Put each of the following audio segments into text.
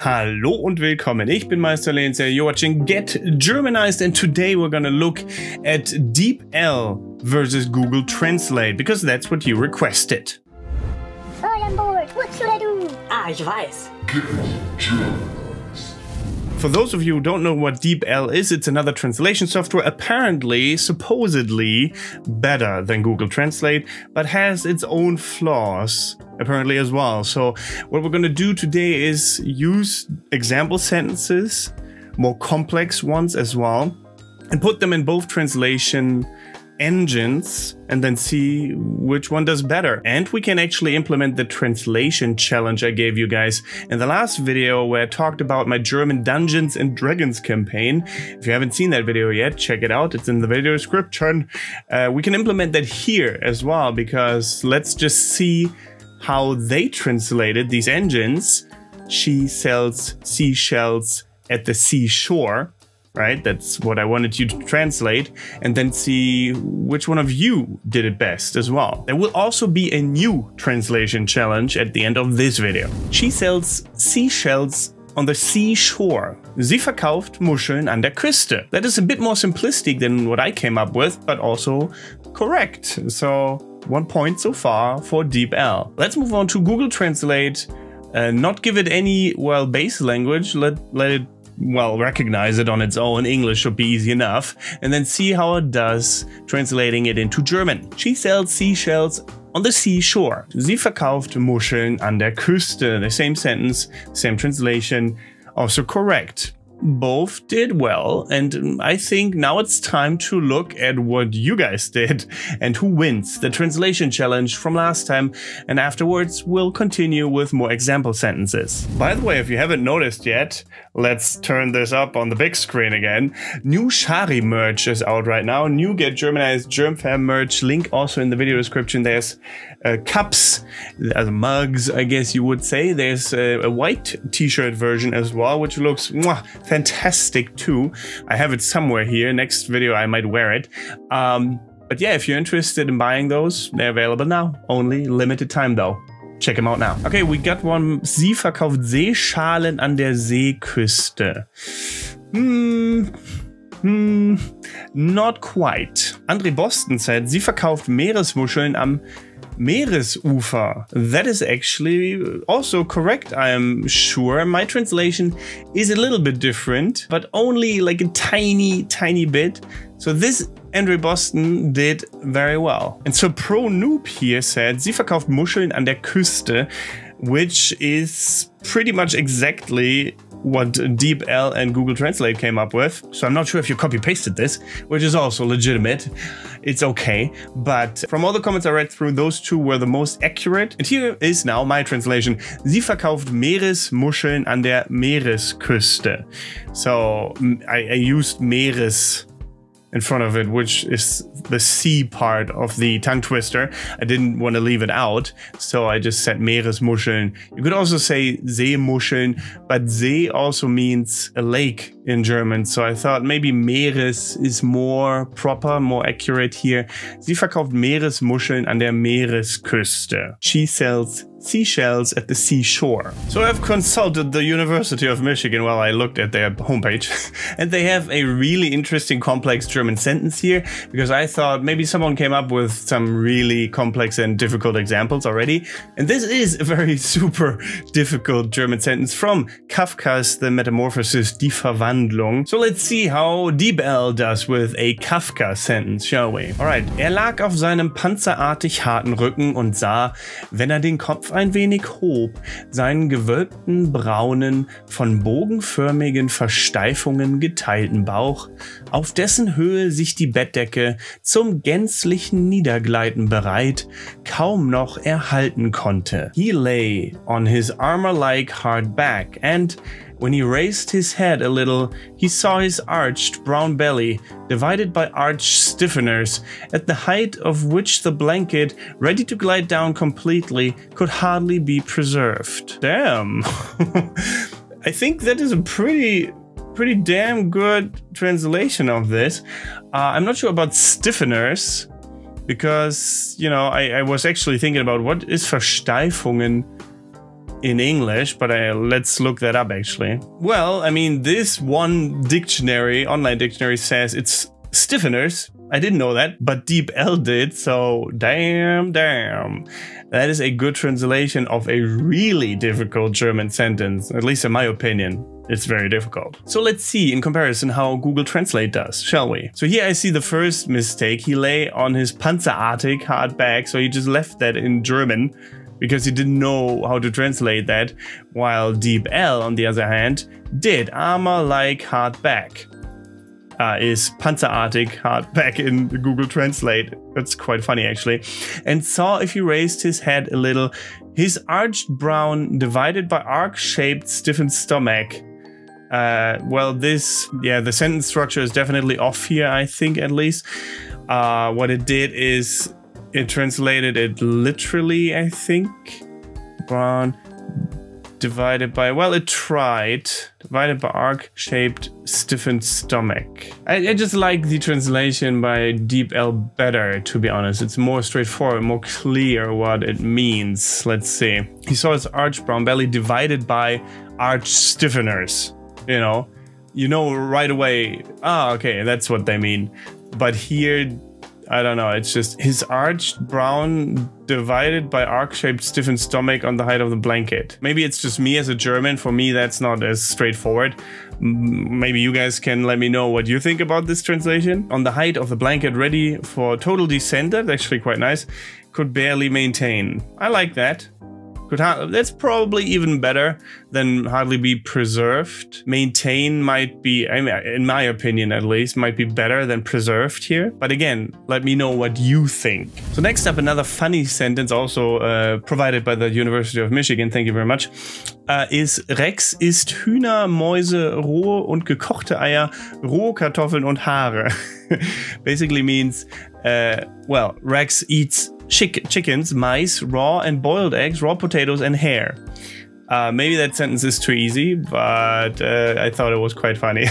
Hallo und willkommen. Ich bin Meister Lenzer. You're watching Get Germanized, and today we're gonna look at DeepL versus Google Translate because that's what you requested. All on board. What should I do? Ah, ich weiß. Get Germanized. For those of you who don't know what DeepL is, it's another translation software, apparently, supposedly better than Google Translate, but has its own flaws, apparently as well. So what we're going to do today is use example sentences, more complex ones as well, and put them in both translation engines and then see which one does better. And we can actually implement the translation challenge I gave you guys in the last video where I talked about my German Dungeons and Dragons campaign. If you haven't seen that video yet, check it out. It's in the video description. We can implement that here as well, because let's just see how they translated these engines. She sells seashells at the seashore. Right? That's what I wanted you to translate, and then see which one of you did it best as well. There will also be a new translation challenge at the end of this video. She sells seashells on the seashore. Sie verkauft Muscheln an der Küste. That is a bit more simplistic than what I came up with, but also correct. So 1 point so far for DeepL. Let's move on to Google Translate. Not give it any, well, base language. Let it recognize it on its own. English should be easy enough, and then see how it does translating it into German. She sells seashells on the seashore. Sie verkauft Muscheln an der Küste. The same sentence, same translation, also correct. Both did well, and I think now it's time to look at what you guys did and who wins the translation challenge from last time, and afterwards we'll continue with more example sentences. By the way, if you haven't noticed yet, let's turn this up on the big screen again. New Shari merch is out right now. New Get Germanized GermFam merch, link also in the video description. There's cups, mugs, I guess you would say. There's a white t-shirt version as well, which looks fantastic too. I have it somewhere here. Next video I might wear it. But yeah, if you're interested in buying those, they're available now. Only limited time though. Check them out now. Okay, we got one. Sie verkauft Seeschalen an der Seeküste. Not quite. Andre Boston said, sie verkauft Meeresmuscheln am Meeresufer. That is actually also correct, I am sure. My translation is a little bit different, but only like a tiny bit. So this Andre Boston did very well. And so Pro Noob here said, sie verkauft Muscheln an der Küste, which is pretty much exactly what DeepL and Google Translate came up with. So I'm not sure if you copy-pasted this, which is also legitimate. It's okay. But from all the comments I read through, those two were the most accurate. And here is now my translation. Sie verkauft Meeresmuscheln an der Meeresküste. So I used Meeres in front of it, which is the C part of the tongue twister. I didn't want to leave it out, so I just said Meeresmuscheln. You could also say Seemuscheln, but See also means a lake in German, so I thought maybe Meeres is more proper, more accurate here. Sie verkauft Meeresmuscheln an der Meeresküste. She sells seashells at the seashore. So I've consulted the University of Michigan while I looked at their homepage, and they have a really interesting complex German sentence here, because I thought maybe someone came up with some really complex and difficult examples already. And this is a very super difficult German sentence from Kafka's The Metamorphosis, Die Verwandlung. So let's see how DeepL does with a Kafka sentence, shall we? Alright, lag auf seinem panzerartig harten Rücken und sah, wenn den Kopf ein wenig hob, seinen gewölbten, braunen, von bogenförmigen Versteifungen geteilten Bauch, auf dessen Höhe sich die Bettdecke zum gänzlichen Niedergleiten bereit kaum noch erhalten konnte. He lay on his armor-like hard back, and when he raised his head a little, he saw his arched brown belly, divided by arched stiffeners, at the height of which the blanket, ready to glide down completely, could hardly be preserved. Damn. I think that is a pretty damn good translation of this. I'm not sure about stiffeners, because, you know, I was actually thinking about what is Versteifungen in English, but let's look that up actually. Well, I mean, this one dictionary, online dictionary, says it's stiffeners. I didn't know that, but DeepL did, so damn. That is a good translation of a really difficult German sentence, at least in my opinion. It's very difficult. So let's see in comparison how Google Translate does, shall we? So here I see the first mistake. He lay on his panzerartig hard back, so he just left that in German because he didn't know how to translate that, while DeepL, on the other hand, did armor-like hard back. Is panzerartig hard back in Google Translate. That's quite funny actually. And saw, if he raised his head a little, his arched brown divided by arc-shaped stiffened stomach. Well, the sentence structure is definitely off here, I think, at least. What it did is it translated it literally, I think. Brown divided by, well, it tried. Divided by arc-shaped stiffened stomach. I just like the translation by DeepL better, to be honest. It's more straightforward, more clear what it means. Let's see. He saw his arched brown belly divided by arch stiffeners. You know right away, okay, that's what they mean. But here, I don't know, it's just his arched brown divided by arc-shaped stiffened stomach on the height of the blanket. Maybe it's just me as a German. For me, that's not as straightforward. Maybe you guys can let me know what you think about this translation. On the height of the blanket, ready for total descent. That's actually quite nice. Could barely maintain. I like that. That's probably even better than hardly be preserved. Maintain might be, I mean, in my opinion at least, might be better than preserved here. But again, let me know what you think. So next up, another funny sentence also provided by the University of Michigan, thank you very much, is Rex isst Hühner, Mäuse, rohe und gekochte Eier, rohe Kartoffeln und Haare. Basically means, well, Rex eats chickens, mice, raw and boiled eggs, raw potatoes and hair. Maybe that sentence is too easy, but I thought it was quite funny.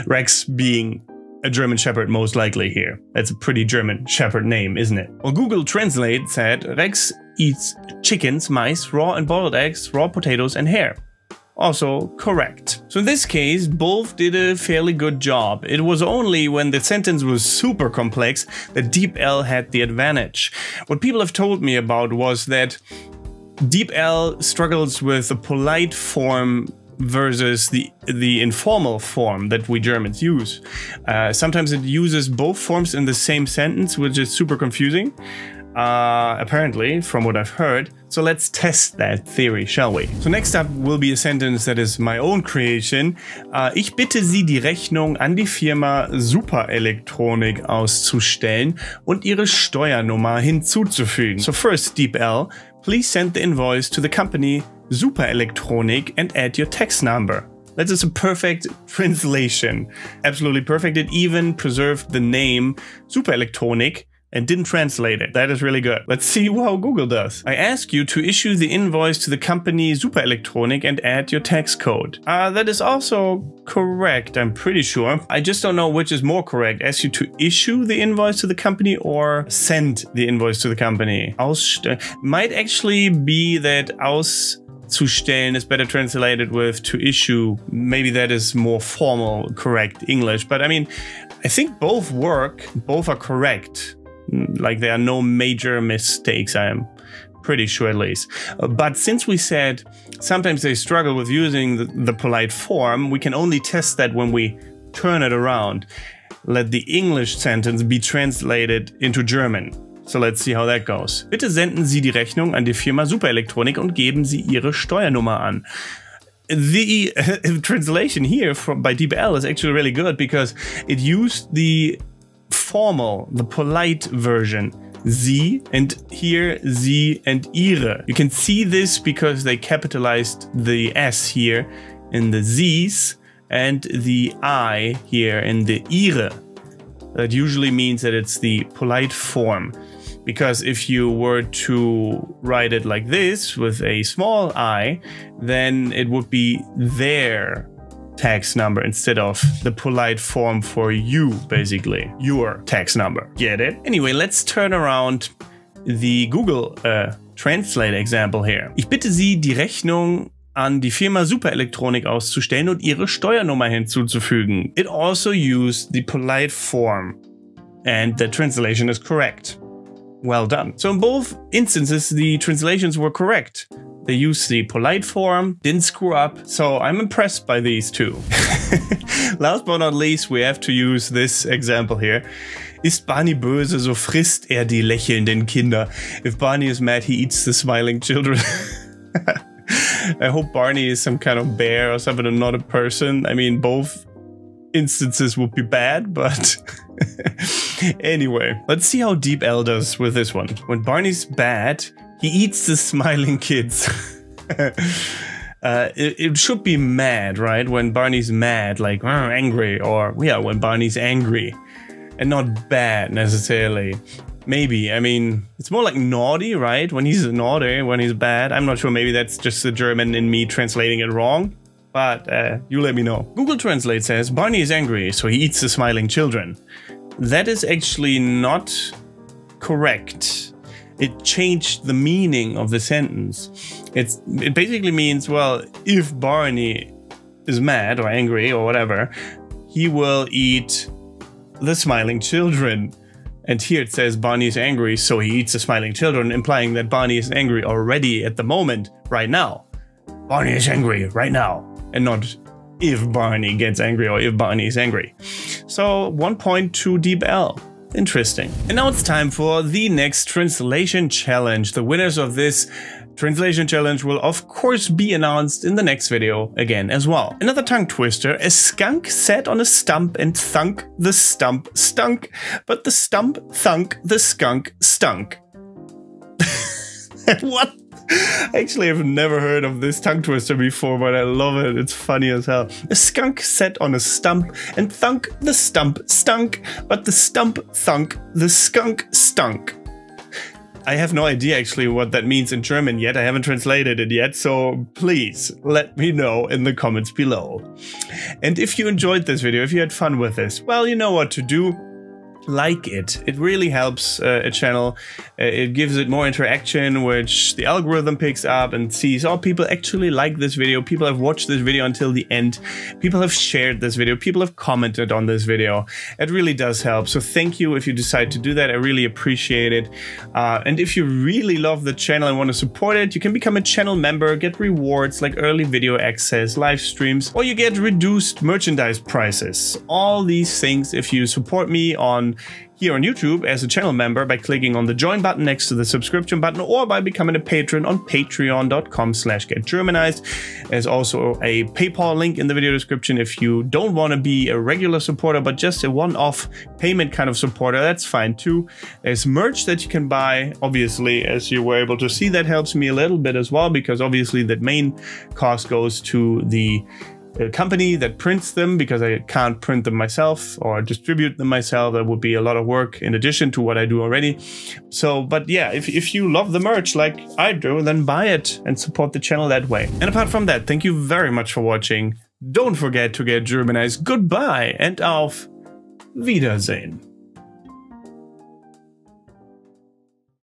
Rex being a German Shepherd most likely here. That's a pretty German Shepherd name, isn't it? Well, Google Translate said Rex eats chickens, mice, raw and boiled eggs, raw potatoes and hair. Also correct. So in this case, both did a fairly good job. It was only when the sentence was super complex that DeepL had the advantage. What people have told me about was that DeepL struggles with the polite form versus the informal form that we Germans use. Sometimes it uses both forms in the same sentence, which is super confusing. Apparently, from what I've heard. So let's test that theory, shall we? So next up will be a sentence that is my own creation. Ich bitte Sie, die Rechnung an die Firma Superelektronik auszustellen und Ihre Steuernummer hinzuzufügen. So first, DeepL, please send the invoice to the company Superelektronik and add your tax number. That is a perfect translation. Absolutely perfect. It even preserved the name Superelektronik and didn't translate it. That is really good. Let's see how Google does. I ask you to issue the invoice to the company Superelektronik and add your tax code. That is also correct, I'm pretty sure. I just don't know which is more correct. Ask you to issue the invoice to the company or send the invoice to the company. Might actually be that auszustellen is better translated with to issue. Maybe that is more formal, correct English. But I mean, I think both work, both are correct. Like there are no major mistakes, I am pretty sure at least. But since we said sometimes they struggle with using the polite form, we can only test that when we turn it around. Let the English sentence be translated into German. So let's see how that goes. Bitte senden Sie die Rechnung an die Firma Superelektronik und geben Sie Ihre Steuernummer an. The translation here by DeepL is actually really good because it used the formal, the polite version, Sie, and here Sie and Ihre. You can see this because they capitalized the S here in the Z's and the I here in the Ihre. That usually means that it's the polite form. Because if you were to write it like this with a small I, then it would be their tax number instead of the polite form for you, basically. Your tax number. Get it? Anyway, let's turn around the Google Translator example here. Ich bitte Sie, die Rechnung an die Firma Superelektronik auszustellen und Ihre Steuernummer hinzuzufügen. It also used the polite form, and the translation is correct. Well done. So in both instances, the translations were correct. They used the polite form, didn't screw up, so I'm impressed by these two. Last but not least, we have to use this example here. Ist Barney böse, so frisst er die lächelnden Kinder. If Barney is mad, he eats the smiling children. I hope Barney is some kind of bear or something and not a person. I mean, both instances would be bad, but anyway. Let's see how DeepL does with this one. When Barney's bad, he eats the smiling kids. It should be mad, right? When Barney's mad, like angry, or yeah, when Barney's angry. And not bad necessarily. Maybe, I mean, it's more like naughty, right? When he's naughty, when he's bad. I'm not sure, maybe that's just the German in me translating it wrong. But you let me know. Google Translate says, Barney is angry, so he eats the smiling children. That is actually not correct. It changed the meaning of the sentence. It basically means, well, if Barney is mad or angry or whatever, he will eat the smiling children. And here it says Barney is angry, so he eats the smiling children, implying that Barney is angry already at the moment, right now. Barney is angry right now, and not if Barney gets angry or if Barney is angry. So 1 point to DeepL. Interesting. And now it's time for the next translation challenge. The winners of this translation challenge will of course be announced in the next video again as well. Another tongue twister. A skunk sat on a stump and thunk, the stump stunk, but the stump thunk, the skunk stunk. What? Actually, I've never heard of this tongue twister before, but I love it. It's funny as hell. A skunk sat on a stump and thunk, the stump stunk, but the stump thunk, the skunk stunk. I have no idea actually what that means in German yet. I haven't translated it yet, so please let me know in the comments below. And if you enjoyed this video, if you had fun with this, well, you know what to do. Like it. It really helps a channel. It gives it more interaction, which the algorithm picks up and sees, oh, people actually like this video. People have watched this video until the end. People have shared this video. People have commented on this video. It really does help. So thank you if you decide to do that. I really appreciate it. And if you really love the channel and want to support it, you can become a channel member, get rewards like early video access, live streams, or you get reduced merchandise prices. All these things if you support me here on YouTube as a channel member by clicking on the join button next to the subscription button, or by becoming a patron on patreon.com/getgermanized. There's also a PayPal link in the video description if you don't want to be a regular supporter but just a one-off payment kind of supporter. That's fine too. There's merch that you can buy, obviously, as you were able to see. That helps me a little bit as well, because obviously that main cost goes to the company that prints them, because I can't print them myself or distribute them myself. That would be a lot of work in addition to what I do already. So, but yeah, if you love the merch like I do, then buy it and support the channel that way. And apart from that, thank you very much for watching. Don't forget to get Germanized. Goodbye and auf Wiedersehen.